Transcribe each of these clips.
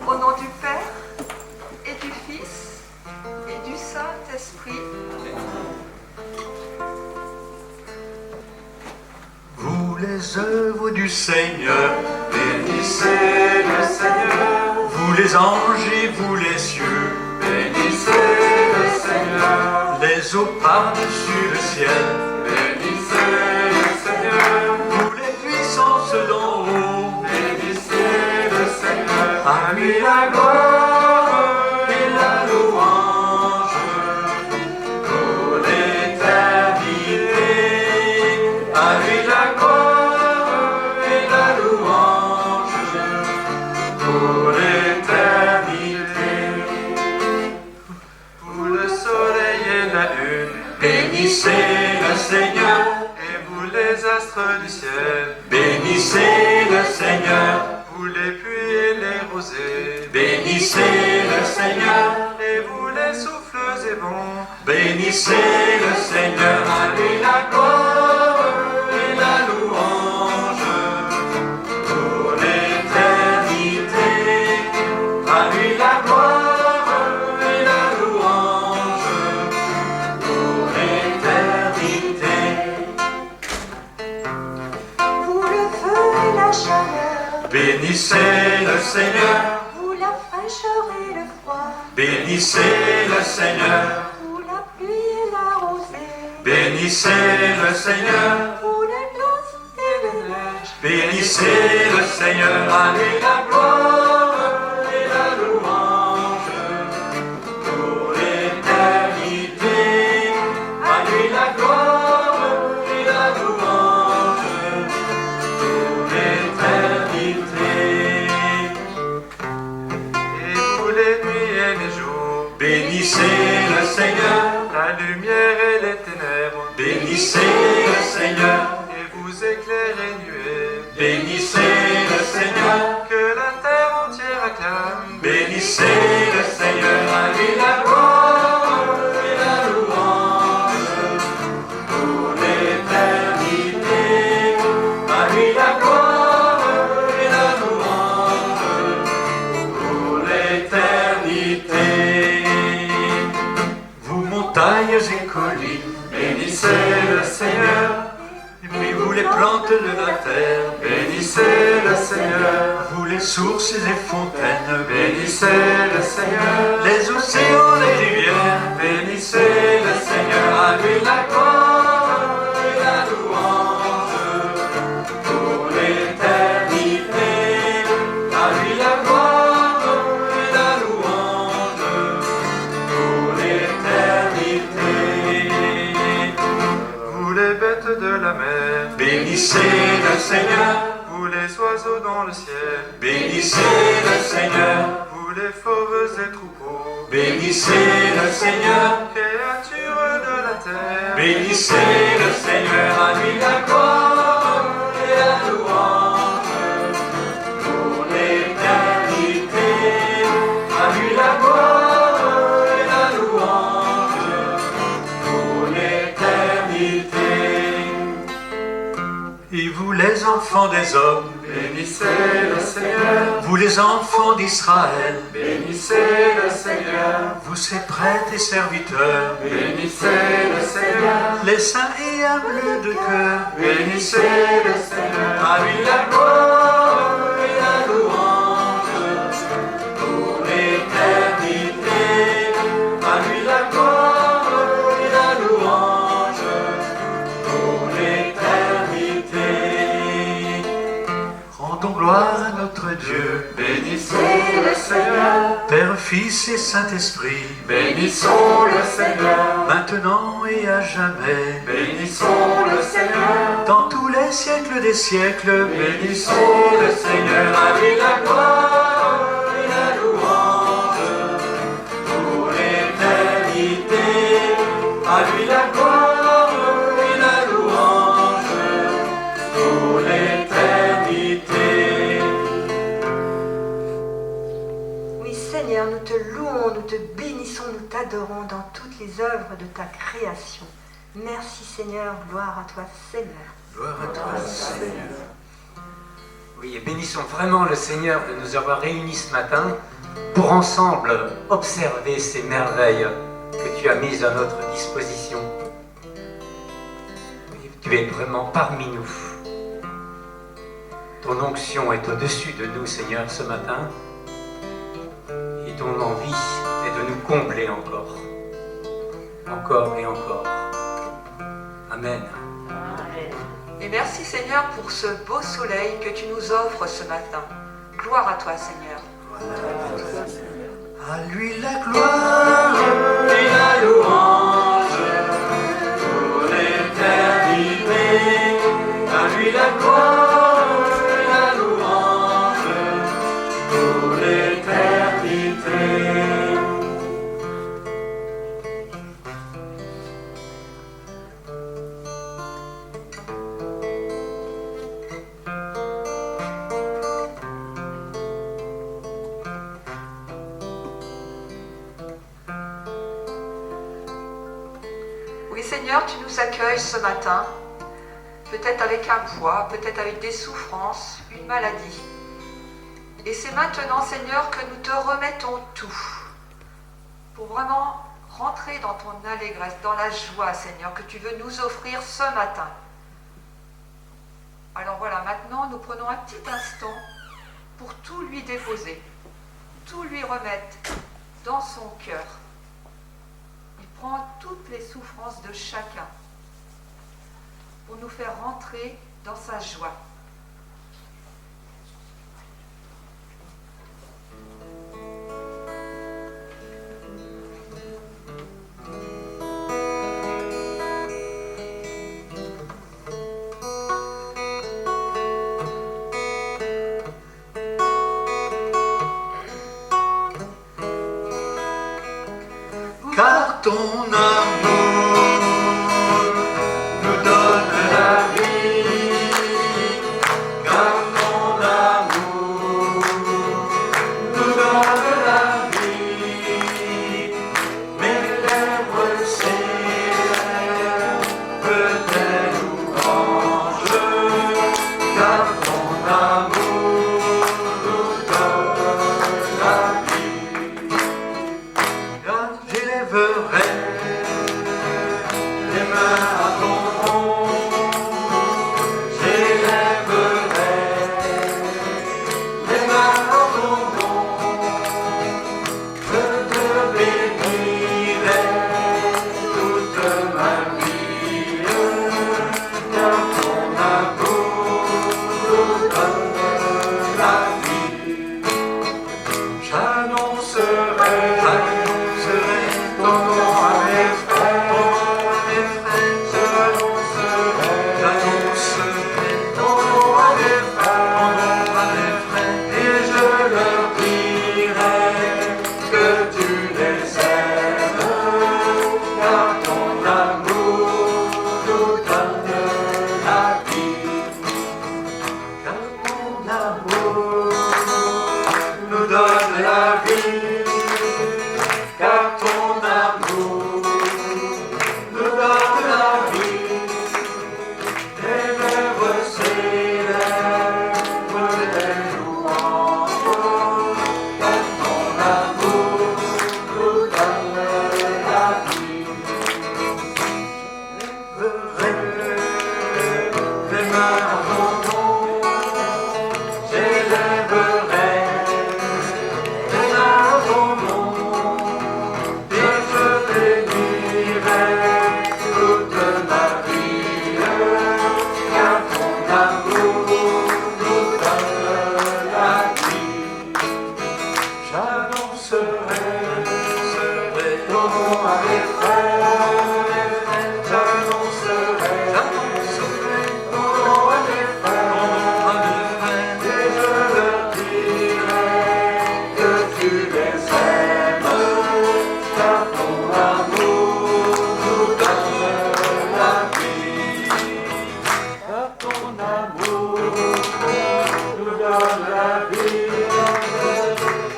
Au nom du Père et du Fils et du Saint-Esprit. Vous les œuvres du Seigneur, bénissez le Seigneur. Vous les anges et vous les cieux, bénissez le Seigneur. Les eaux par-dessus le ciel, bénissez le Seigneur. Vous les puissances d'en haut, bénissez le Seigneur. À lui la gloire et la louange pour l'éternité. À lui la gloire et la louange pour l'éternité. Pour le soleil et la lune, bénissez le Seigneur. Et vous les astres du ciel, bénissez le Seigneur. Vous les pluies et les rosées, bénissez le Seigneur. Et vous les souffles et vents, bénissez le Seigneur. À lui la gloire et la louange pour l'éternité. À lui la gloire et la louange pour l'éternité. Vous le feu et la chaleur, Bénissez le Seigneur. vous la fraîcheur et le froid, Bénissez le Seigneur. vous la pluie et la rosée, Bénissez le Seigneur. vous les glaces et les neiges. Bénissez le Seigneur. À lui la gloire et la louange pour l'éternité. À lui la gloire et la louange pour l'éternité. Et vous les nuits et les jours, bénissez le Seigneur. La lumière et les ténèbres, bénissez le Seigneur. Et vous éclairez nuées, bénissez le Seigneur. Que la terre entière acclame, bénissez le Seigneur. À lui la gloire et la louange pour l'éternité. À lui la gloire et la louange pour l'éternité. Vous montagnes et collines, bénissez le Seigneur. Et puis vous les plantes de la terre, bénissez le Seigneur. Vous les sources et fontaines, bénissez le Seigneur. Les océans, les rivières, bénissez le Seigneur. À lui la gloire et la louange pour l'éternité. À lui la gloire et la louange pour l'éternité. Vous les bêtes de la mer, bénissez le Seigneur. Vous les oiseaux dans le ciel, bénissez le Seigneur. Vous les fauves et troupeaux, bénissez le Seigneur. Créatures de la terre, bénissez le Seigneur. À lui la gloire et la louange pour l'éternité. À lui la gloire et la louange pour l'éternité. Et vous les enfants des hommes, bénissez le Seigneur. Vous les enfants d'Israël, bénissez le Seigneur. Vous ses prêtres et serviteurs, bénissez le Seigneur. Les saints et humbles de cœur, bénissez le Seigneur. À lui la gloire et la louange pour l'éternité. À lui la gloire et la louange pour l'éternité. Rendons gloire à notre Dieu, bénissez le Seigneur. Père, Fils et Saint-Esprit, bénissons le Seigneur. Maintenant et à jamais, bénissons le Seigneur. Dans tous les siècles des siècles, bénissons le Seigneur. À lui la gloire et la louange pour l'éternité. À lui la gloire et la louange pour l'éternité. Oui Seigneur, nous te louons, nous te bénissons, nous t'adorons dans toutes les œuvres de ta création. Merci Seigneur, gloire à toi Seigneur. Gloire à toi, Seigneur. Oui, et bénissons vraiment le Seigneur de nous avoir réunis ce matin pour ensemble observer ces merveilles que tu as mises à notre disposition. Oui, tu es vraiment parmi nous. Ton onction est au-dessus de nous, Seigneur, ce matin. Et ton envie est de nous combler encore. Encore et encore. Amen. Et merci Seigneur pour ce beau soleil que tu nous offres ce matin. Gloire à toi Seigneur. À lui la gloire et la louange pour l'éternité. À lui la gloire et la louange pour l'éternité. Oui Seigneur, tu nous accueilles ce matin, peut-être avec un poids, peut-être avec des souffrances, une maladie. Et c'est maintenant Seigneur que nous te remettons tout, pour vraiment rentrer dans ton allégresse, dans la joie Seigneur, que tu veux nous offrir ce matin. Alors voilà, maintenant nous prenons un petit instant pour tout lui déposer, tout lui remettre dans son cœur. Il prend toutes les souffrances de chacun pour nous faire rentrer dans sa joie. Car ton amour nous donne la vie, car ton amour nous donne la vie. Mes lèvres célèbrent tes louanges, car ton amour nous donne la vie. Car j'élèverai les mains à ton nom, j'élèverai les mains à ton nom, je te bénirai toute ma vie, car ton amour nous donne la vie. J'annoncerai ton nom à mes frères, j'annoncerai ton nom à mes frères, et je leur dirai que tu les aimes, car ton amour nous donne la vie, car ton amour nous donne la vie. Car ton amour nous donne la vie, les lèvres célèbrent tes louanges, car ton amour nous donne la vie. J'élèverai les mains à ton nom, j'élèverai les mains à ton nom.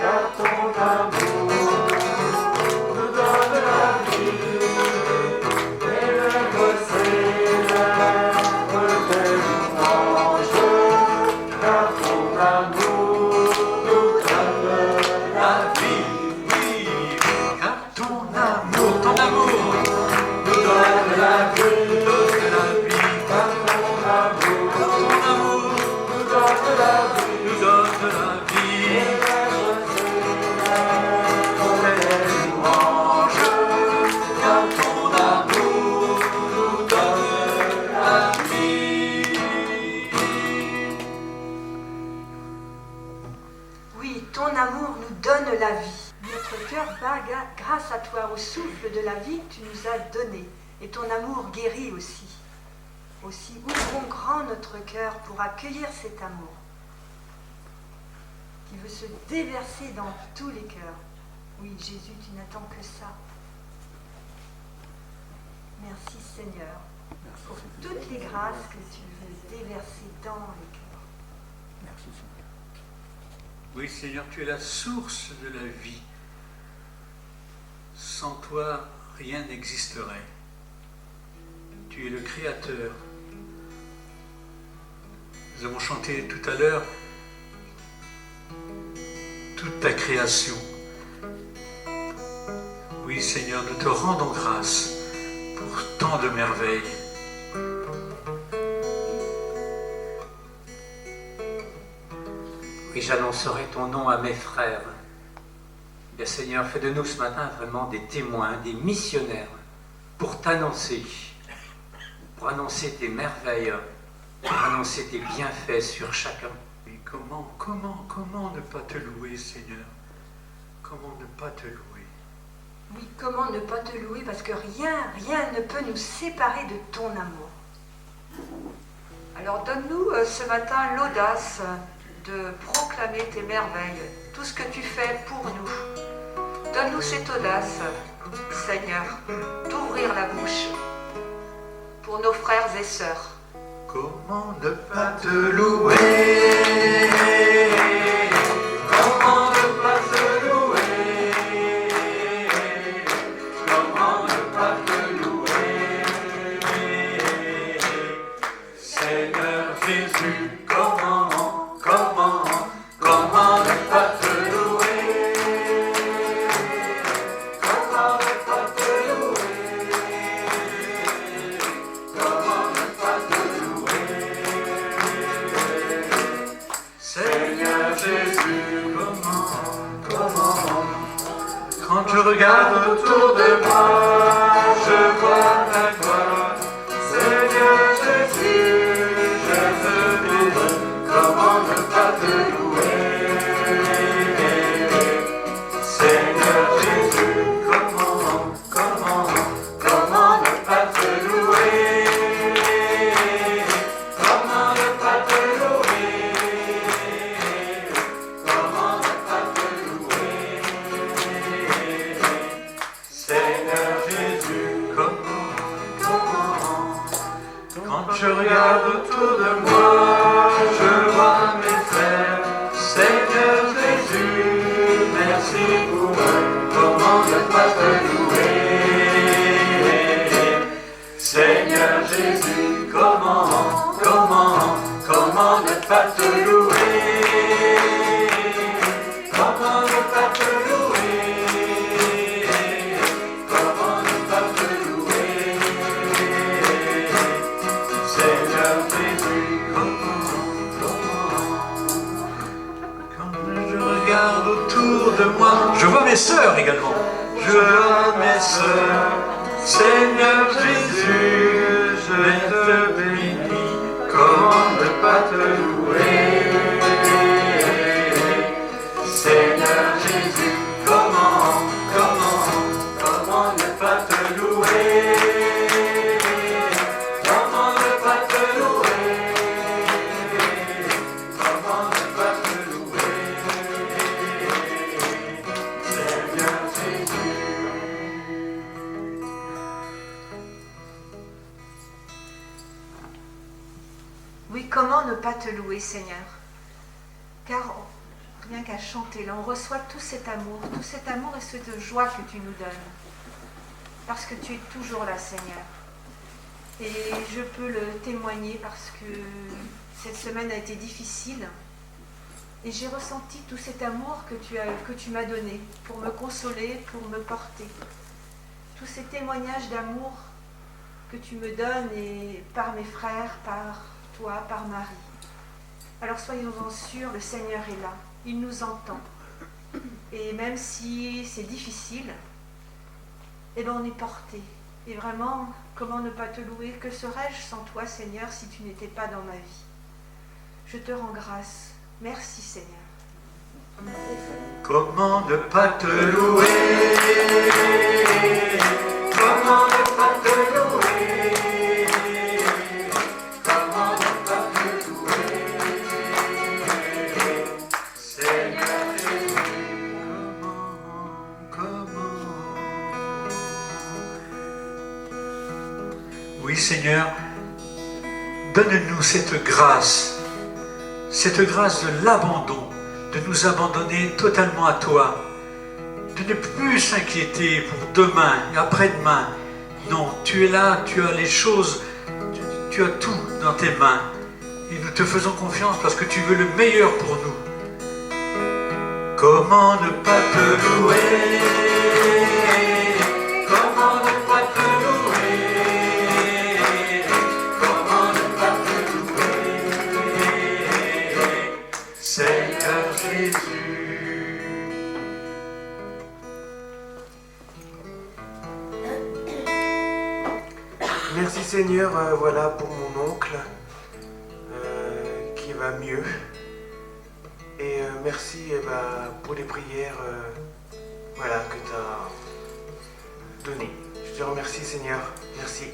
Car ton amour nous donne la vie. ton amour nous donne la vie. Notre cœur bat grâce à toi, au souffle de la vie que tu nous as donné. Et ton amour guérit aussi. Aussi, ouvrons grand notre cœur pour accueillir cet amour qui veut se déverser dans tous les cœurs. Oui, Jésus, tu n'attends que ça. Merci Seigneur pour toutes les grâces que tu veux déverser dans les cœurs. Merci Seigneur. Oui Seigneur, tu es la source de la vie. Sans toi, rien n'existerait. Tu es le Créateur. Nous avons chanté tout à l'heure toute ta création. Oui Seigneur, nous te rendons grâce pour tant de merveilles. Oui, j'annoncerai ton nom à mes frères. Bien Seigneur, fais de nous ce matin vraiment des témoins, des missionnaires pour t'annoncer, pour annoncer tes merveilles, pour annoncer tes bienfaits sur chacun. Et comment ne pas te louer, Seigneur? Comment ne pas te louer? Oui, comment ne pas te louer, parce que rien ne peut nous séparer de ton amour. Alors donne-nous ce matin l'audace de proclamer tes merveilles, tout ce que tu fais pour nous. Donne-nous cette audace, Seigneur, d'ouvrir la bouche pour nos frères et sœurs. Comment ne pas te louer? Comment ne pas te louer? Comment ne pas te louer? Seigneur Jésus, comment ne pas te louer? Comment ne pas te louer? Comment ne pas te louer? Seigneur Jésus, comment? Quand je regarde autour de moi, je vois ta gloire. Seigneur Jésus, je veux vivre. Comment ne pas te louer? Seigneur Jésus, comment ne pas te louer? Comment ne pas te louer? Comment ne pas te louer? Seigneur Jésus, comment? Quand je regarde autour de moi, je vois mes frères. Seigneur Jésus, merci pour eux. Comment ne pas te louer? Seigneur Jésus, comment ne pas te louer? Comment ne pas te louer? Comment ne pas te louer? Seigneur Jésus, quand je regarde autour de moi, Je vois mes sœurs également. je vois mes sœurs. Seigneur Jésus, je te bénis. Comment ne pas te louer? Seigneur Jésus, comment ne pas te louer? Comment ne pas te louer? Comment ne pas te louer? Seigneur Jésus. Oui, comment ne pas te louer, Seigneur? Car rien qu'à chanter, là, on reçoit tout cet amour et cette joie que tu nous donnes. Parce que tu es toujours là, Seigneur. Et je peux le témoigner parce que cette semaine a été difficile. Et j'ai ressenti tout cet amour que tu m'as donné pour me consoler, pour me porter. Tous ces témoignages d'amour que tu me donnes et par mes frères, par toi, par Marie. Alors soyons-en sûrs, le Seigneur est là, il nous entend. Et même si c'est difficile, eh bien on est porté. Et vraiment, comment ne pas te louer? Que serais-je sans toi, Seigneur, si tu n'étais pas dans ma vie? Je te rends grâce. Merci, Seigneur. Comment ne pas te louer? Comment ne pas te louer? Comment ne pas te louer? Seigneur Jésus, comment? Oui, Seigneur, donne-nous cette grâce de l'abandon, de nous abandonner totalement à toi, de ne plus s'inquiéter pour demain et après-demain. Non, tu es là, tu as les choses, tu as tout dans tes mains. Et nous te faisons confiance parce que tu veux le meilleur pour nous. Comment ne pas te louer? Comment ne pas te louer? Comment ne pas te louer? Seigneur Jésus. Merci Seigneur, voilà pour mon oncle qui va mieux. Et merci pour les prières voilà, que tu as données. Je te remercie Seigneur, merci.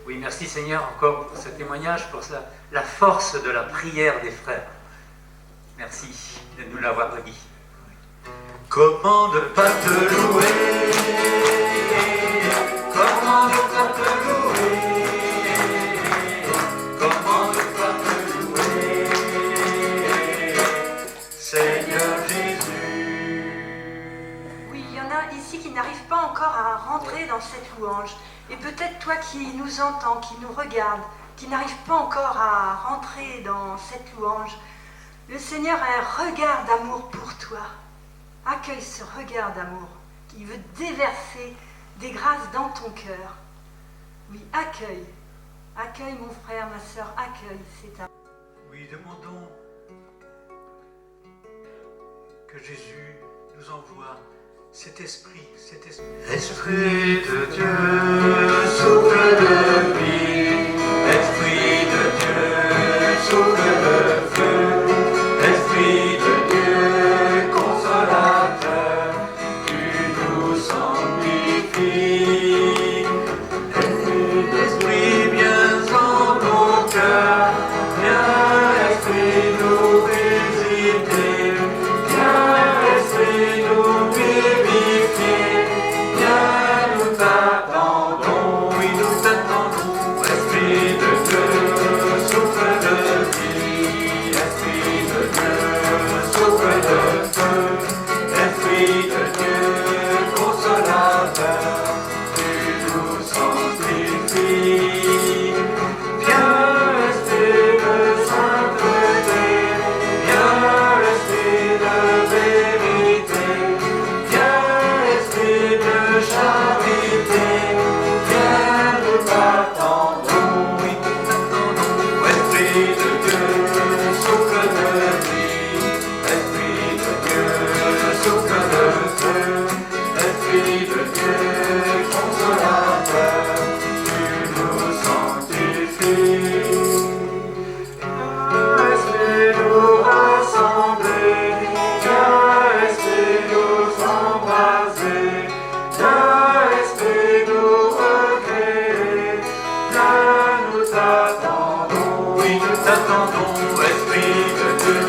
Oui, merci Seigneur encore pour ce témoignage, pour la force de la prière des frères. Merci de nous l'avoir dit. Comment ne pas te louer? Comment ne pas te louer? Comment ne pas te louer? Seigneur Jésus. Oui, il y en a ici qui n'arrivent pas encore à rentrer dans cette louange. Et peut-être toi qui nous entends, qui nous regarde, qui n'arrive pas encore à rentrer dans cette louange, le Seigneur a un regard d'amour pour toi. Accueille ce regard d'amour qui veut déverser des grâces dans ton cœur. Oui, accueille. Accueille mon frère, ma sœur, accueille cet amour. Oui, demandons que Jésus nous envoie cet esprit. Esprit de Dieu, souffle de vie. Esprit de Dieu, souffle de feu. Esprit de Dieu, consolateur, tu nous sanctifies. Esprit, viens en nos cœurs. Viens, Esprit, nous visiter. Viens, Esprit, nous vivifier. Viens, nous t'attendons. Oui, nous t'attendons. Esprit de Dieu, souffle de vie. Esprit de Dieu, souffle de feu. Esprit de Dieu, consolateur, tu nous sanctifies. Viens, Esprit de sainteté. Viens, Esprit de vérité. Viens, Esprit de charité. Viens, nous t'attendons. Oui, nous t'attendons. Esprit de Dieu, souffle de vie. Esprit de Dieu, souffle de feu. Esprit de Dieu, consolateur, tu nous sanctifies. Viens, Esprit, nous rassembler. Viens, Esprit, nous embraser. Viens, Esprit, nous recréer. Viens, nous t'attendons. Oui, nous t'attendons. Esprit de Dieu,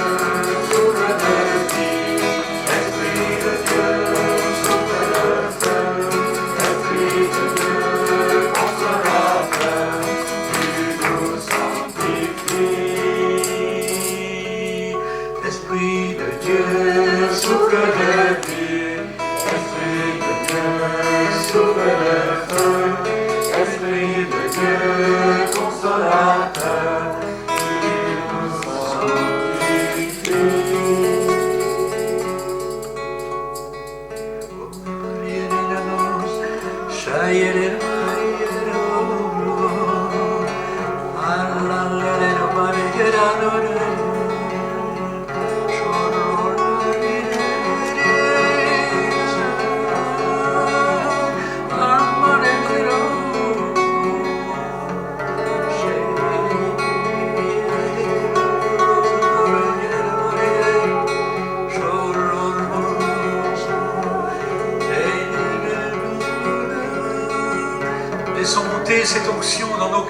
souffle de vie. Esprit de Dieu, souffle de feu. Esprit de Dieu, consolateur, tu nous sanctifies. Esprit de Dieu, souffle de vie. Esprit de Dieu, souffle de feu. Esprit de Dieu, consolateur, tu nous sanctifies.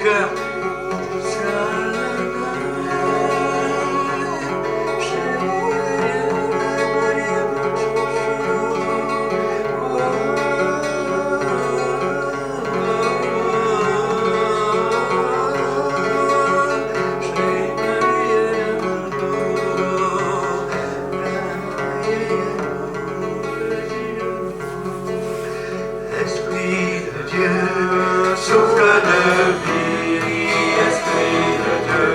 cœur. Esprit de Dieu, souffle de vie, Esprit de Dieu,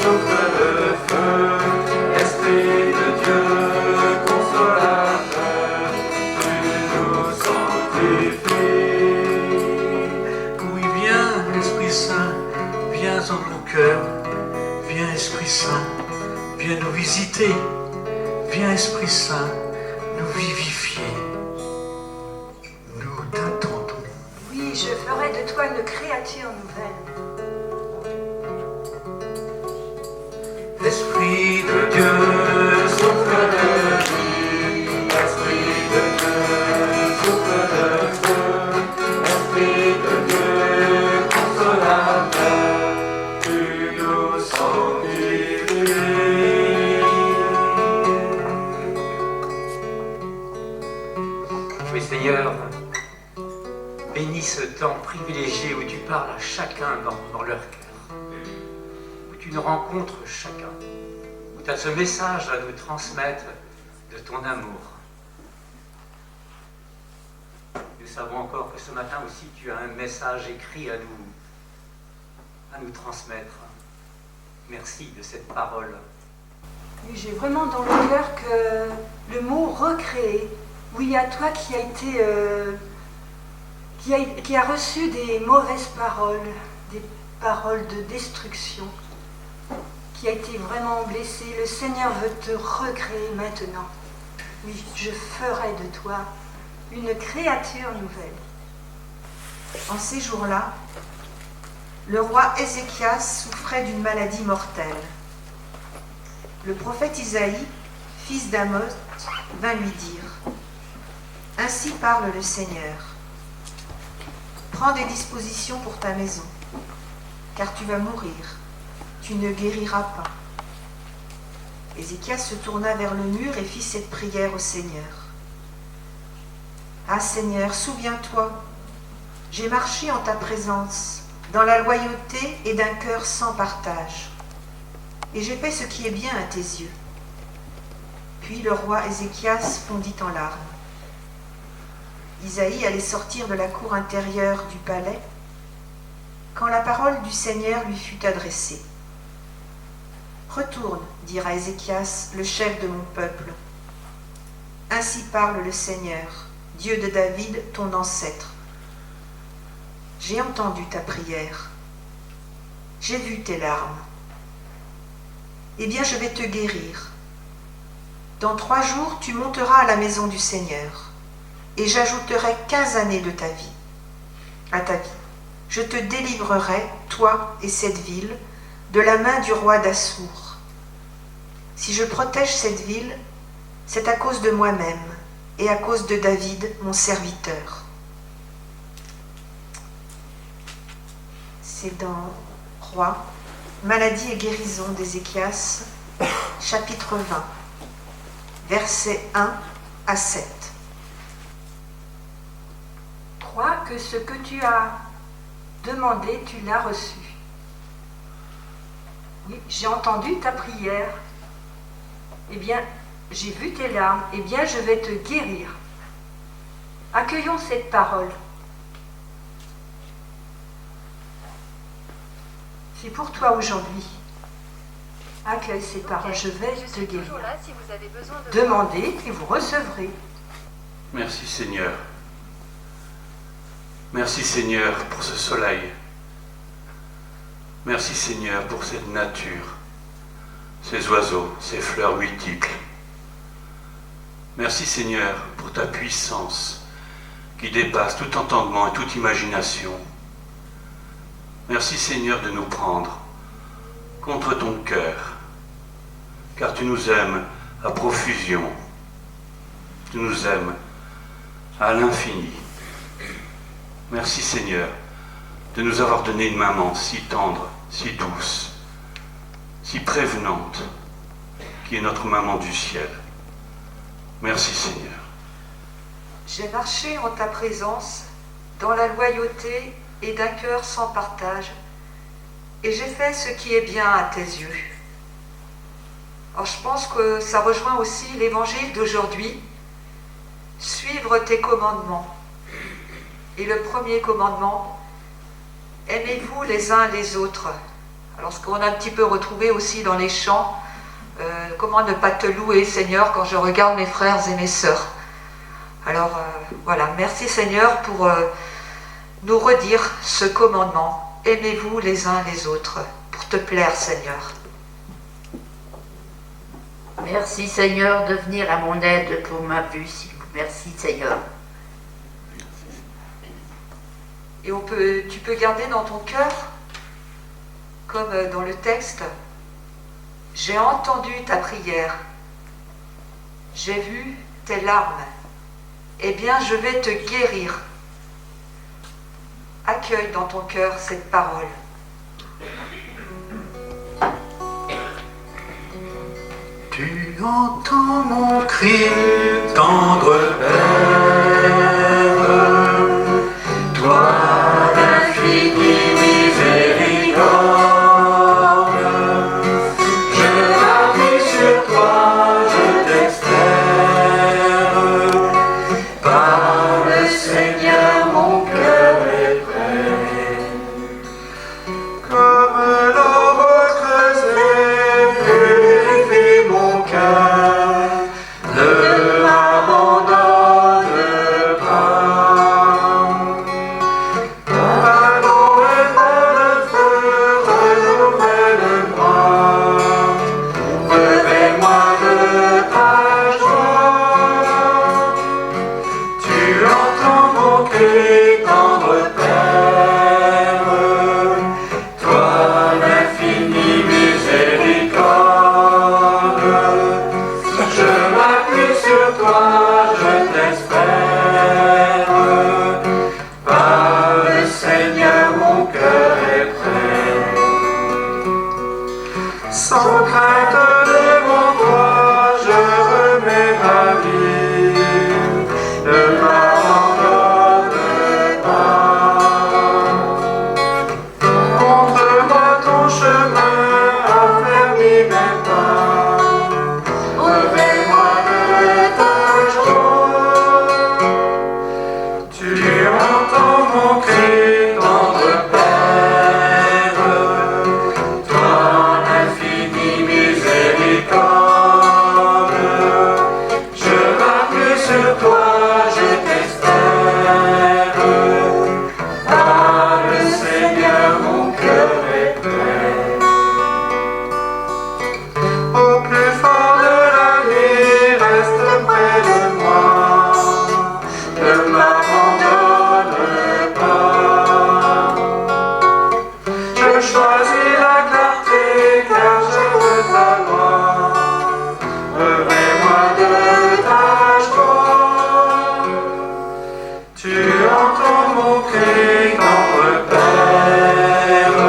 souffle de feu, Esprit de Dieu, consolateur, tu nous sanctifies. Oui, viens, Esprit Saint, viens en nos cœurs. Viens, Esprit Saint, viens nous visiter. Viens, Esprit Saint, nous vivifier. Nous t'attendons. Oui, je ferai de toi une créature nouvelle. Esprit de Dieu, souffle de vie, Esprit de Dieu, souffle de feu, Esprit de Dieu, consolateur, tu nous sanctifies. Oui, Seigneur, bénis ce temps privilégié où tu parles à chacun dans leur cœur, où tu nous rencontres chacun, où tu as ce message à nous transmettre de ton amour. Nous savons encore que ce matin aussi tu as un message écrit à nous transmettre. Merci de cette parole. Oui, j'ai vraiment dans le cœur que le mot recréer, oui, à toi qui a été, qui a reçu des mauvaises paroles, des paroles de destruction, qui a été vraiment blessé, le Seigneur veut te recréer maintenant. Oui, je ferai de toi une créature nouvelle. En ces jours-là, le roi Ézéchias souffrait d'une maladie mortelle. Le prophète Isaïe, fils d'Amoz, vint lui dire : Ainsi parle le Seigneur. Prends des dispositions pour ta maison, car tu vas mourir, tu ne guériras pas. Ézéchias se tourna vers le mur et fit cette prière au Seigneur. Ah Seigneur, souviens-toi, j'ai marché en ta présence, dans la loyauté et d'un cœur sans partage, et j'ai fait ce qui est bien à tes yeux. Puis le roi Ézéchias fondit en larmes. Isaïe allait sortir de la cour intérieure du palais, quand la parole du Seigneur lui fut adressée. Retourne, dira Ézéchias, le chef de mon peuple. Ainsi parle le Seigneur, Dieu de David, ton ancêtre. J'ai entendu ta prière. J'ai vu tes larmes. Eh bien, je vais te guérir. Dans 3 jours, tu monteras à la maison du Seigneur, et j'ajouterai 15 années de ta vie, à ta vie. Je te délivrerai, toi et cette ville, de la main du roi d'Assour. Si je protège cette ville, c'est à cause de moi-même et à cause de David, mon serviteur. C'est dans Roi, maladie et guérison d'Ézéchias, chapitre 20, versets 1 à 7. Crois que ce que tu as demandé, tu l'as reçu. Oui, j'ai entendu ta prière. Eh bien, j'ai vu tes larmes. Eh bien, je vais te guérir. Accueillons cette parole. C'est pour toi aujourd'hui. Accueille ces paroles. Je vais te guérir. Demandez et vous recevrez. Merci Seigneur. Merci Seigneur pour ce soleil. Merci Seigneur pour cette nature, ces oiseaux, ces fleurs multiples. Merci Seigneur pour ta puissance qui dépasse tout entendement et toute imagination. Merci Seigneur de nous prendre contre ton cœur, car tu nous aimes à profusion. Tu nous aimes à l'infini. Merci Seigneur de nous avoir donné une maman si tendre, si douce, si prévenante, qui est notre maman du ciel. Merci Seigneur. J'ai marché en ta présence dans la loyauté et d'un cœur sans partage, et j'ai fait ce qui est bien à tes yeux. Alors je pense que ça rejoint aussi l'évangile d'aujourd'hui, suivre tes commandements. Et le premier commandement, aimez-vous les uns les autres. Alors ce qu'on a un petit peu retrouvé aussi dans les chants, comment ne pas te louer Seigneur quand je regarde mes frères et mes sœurs. Alors voilà, merci Seigneur pour nous redire ce commandement, aimez-vous les uns les autres, pour te plaire Seigneur. Merci Seigneur de venir à mon aide pour ma vue. Merci Seigneur. Et tu peux garder dans ton cœur, comme dans le texte, j'ai entendu ta prière, j'ai vu tes larmes, eh bien je vais te guérir. Accueille dans ton cœur cette parole. Tu entends mon cri, tendre Père, toi l'infinie miséricorde, je m'appuie sur toi, je t'espère, par le Seigneur mon cœur est prêt, comme l'eau creusée purifie mon cœur, ne m'abandonne pas. Par l'eau et par le feu, renouvelle-moi, revêt-moi de ta joie. Tu entends mon cri, tendre Père, toi l'infinie miséricorde. Je m'appuie sur toi, je t'espère, par le Seigneur mon cœur est prêt. Sans crainte devant toi, je remets ma vie, ne m'abandonne pas. Montre-moi ton chemin, affermis mes pas, revêt-moi de ta joie. Tu entends mon cri, tendre Père, toi l'infinie miséricorde. Je m'appuie sur toi, je t'espère, par le Seigneur mon cœur est prêt. Au plus fort de la nuit, reste près de moi, ne m'abandonne pas. Je choisis la clarté car je veux ta loi, revêt-moi de ta joie. Tu entends mon cri, tendre Père,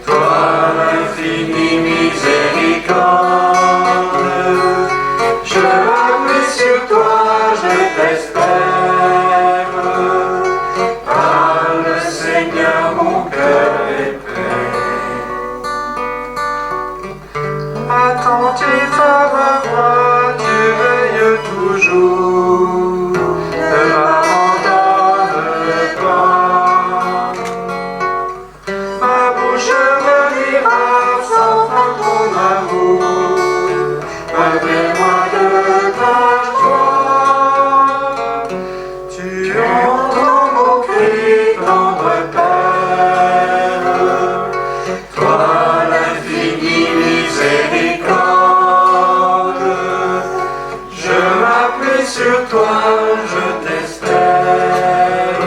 toi l'infinie miséricorde. Je m'appuie sur toi, je t'espère, par le Seigneur mon cœur est prêt. Attentif à ma voix, tu veilles toujours, ne m'abandonne pas. Ma bouche redira sans fin ton amour, revêt-moi de ta joie. Tu entends mon cri, tendre Père, toi l'infinie miséricorde. Je m'appuie sur toi, je t'espère,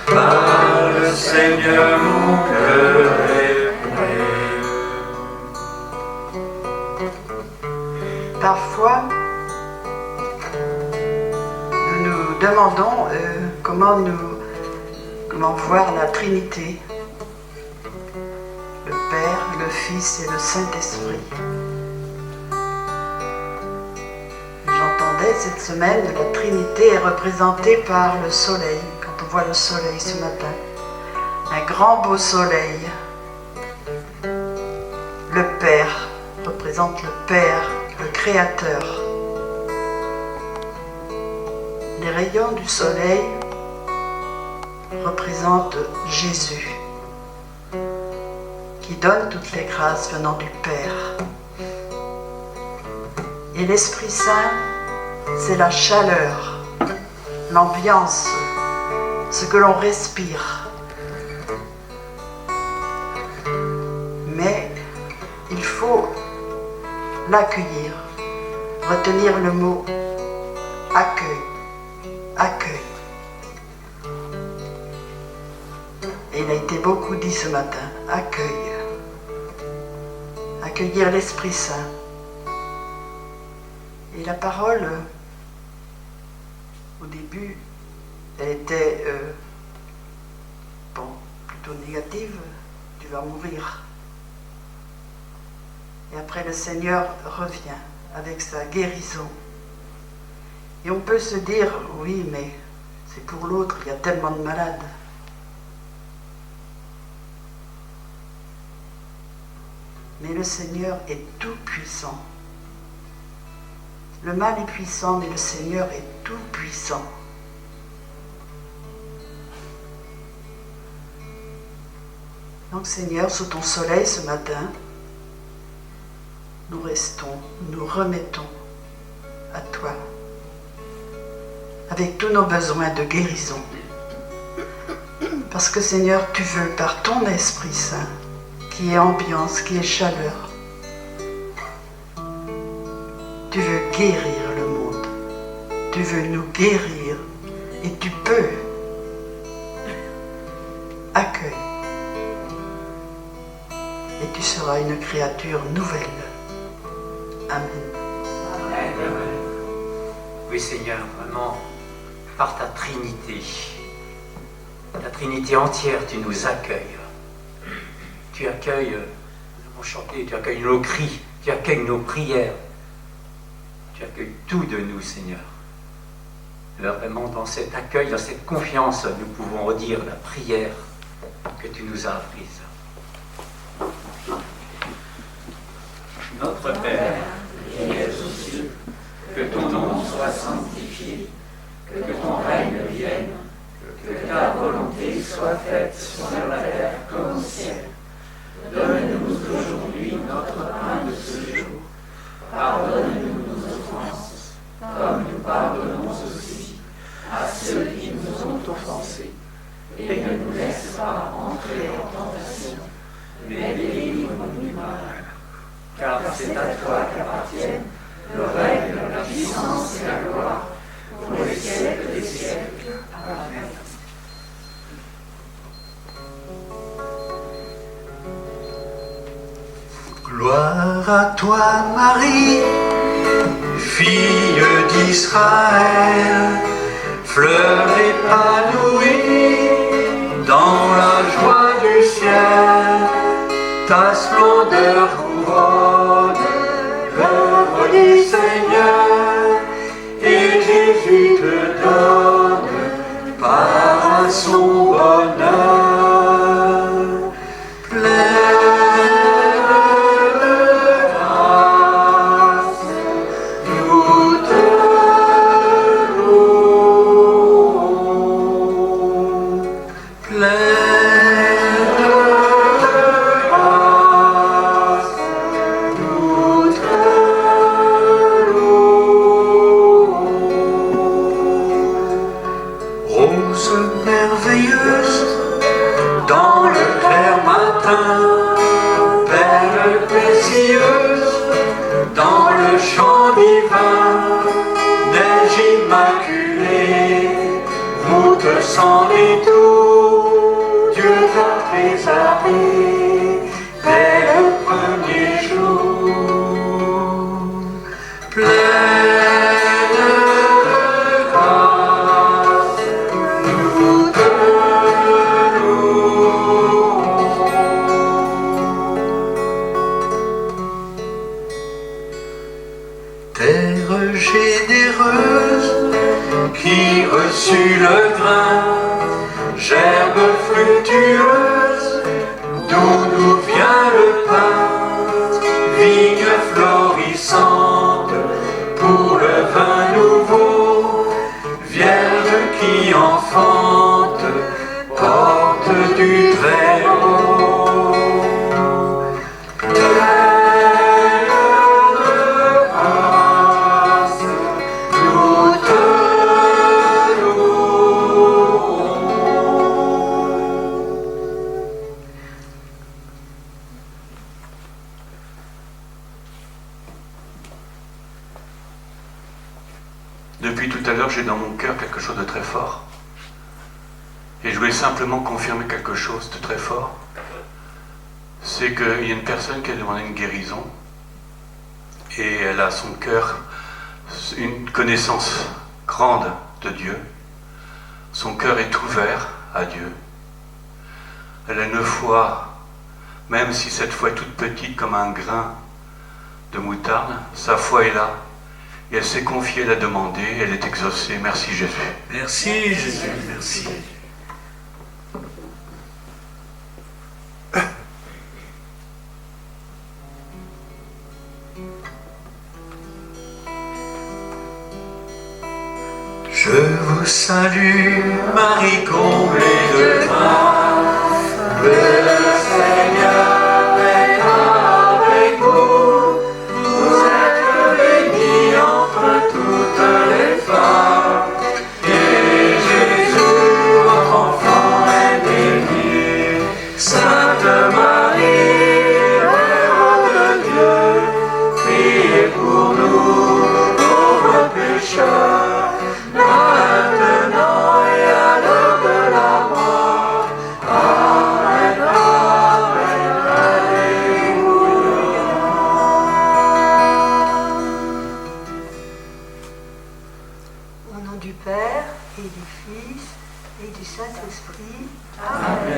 par le Seigneur mon cœur est prêt. Parfois, nous nous demandons comment comment voir la Trinité, le Père, le Fils et le Saint-Esprit. J'entendais cette semaine que la Trinité est représentée par le soleil, quand on voit le soleil ce matin. Un grand beau soleil. Le Père représente le Père, le Créateur. Les rayons du soleil représentent Jésus, qui donne toutes les grâces venant du Père. Et l'Esprit Saint, c'est la chaleur, l'ambiance, ce que l'on respire. Mais il faut l'accueillir, retenir le mot accueil, accueil. Et il a été beaucoup dit ce matin, accueil, accueillir l'Esprit Saint. Et la parole, au début, elle était plutôt négative, tu vas mourir. Et après le Seigneur revient avec sa guérison. Et on peut se dire, oui, mais c'est pour l'autre, il y a tellement de malades. Mais le Seigneur est tout puissant. Le mal est puissant, mais le Seigneur est tout puissant. Donc Seigneur, sous ton soleil ce matin, nous restons, nous remettons à toi, avec tous nos besoins de guérison. Parce que Seigneur, tu veux par ton Esprit Saint, qui est ambiance, qui est chaleur, tu veux guérir le monde, tu veux nous guérir et tu peux. Accueille. Et tu seras une créature nouvelle. Amen. Amen. Oui Seigneur, vraiment, par ta Trinité, la Trinité entière, tu nous accueilles. Tu accueilles, nous avons chanté, tu accueilles nos cris, tu accueilles nos prières. Tu accueilles tout de nous, Seigneur. Et vraiment, dans cet accueil, dans cette confiance, nous pouvons redire la prière que tu nous as apprise. Notre Père, qui es aux cieux, que ton nom soit sanctifié, que ton règne vienne, que ta volonté soit faite sur la terre comme au ciel. Donne-nous aujourd'hui notre pain de ce jour. Pardonne-nous nos offenses, comme nous pardonnons aussi à ceux qui nous ont offensés. Et ne nous laisse pas entrer en tentation, mais délivre-nous du mal. Car c'est à toi qu'appartiennent le règne, la puissance et la gloire, pour les siècles des siècles. Amen. Gloire à toi, Marie, fille d'Israël, fleur épanouie dans la joie du ciel. Ta splendeur couronne l'œuvre du Seigneur, et Jésus te donne par son bonheur. Sans détour, Dieu t'a préservé dès le premier jour. Pleine de grâce, nous te généreuse qui reçut le grain, gerbe fructueuse d'où nous vient le pain, vigne florissante pour le vin nouveau, Vierge qui enfante, porte du Très-Haut. Depuis tout à l'heure, j'ai dans mon cœur quelque chose de très fort. Et je voulais simplement confirmer quelque chose de très fort. C'est qu'il y a une personne qui a demandé une guérison. Et elle a son cœur, une connaissance grande de Dieu. Son cœur est ouvert à Dieu. Elle a une foi, même si cette foi est toute petite comme un grain de moutarde, sa foi est là. Et elle s'est confiée, elle a demandé, elle est exaucée. Merci Jésus. Merci Jésus, merci. Je vous salue, Marie comblée de grâce, le Seigneur est avec vous. Vous êtes bénie entre toutes les femmes, et Jésus, votre enfant, est béni. Sainte Marie, Mère de Dieu, priez pour nous, pauvres pécheurs, maintenant et à l'heure de la mort. Amen, amen, alléluia. Au nom du Père et du Fils et du Saint-Esprit. Amen.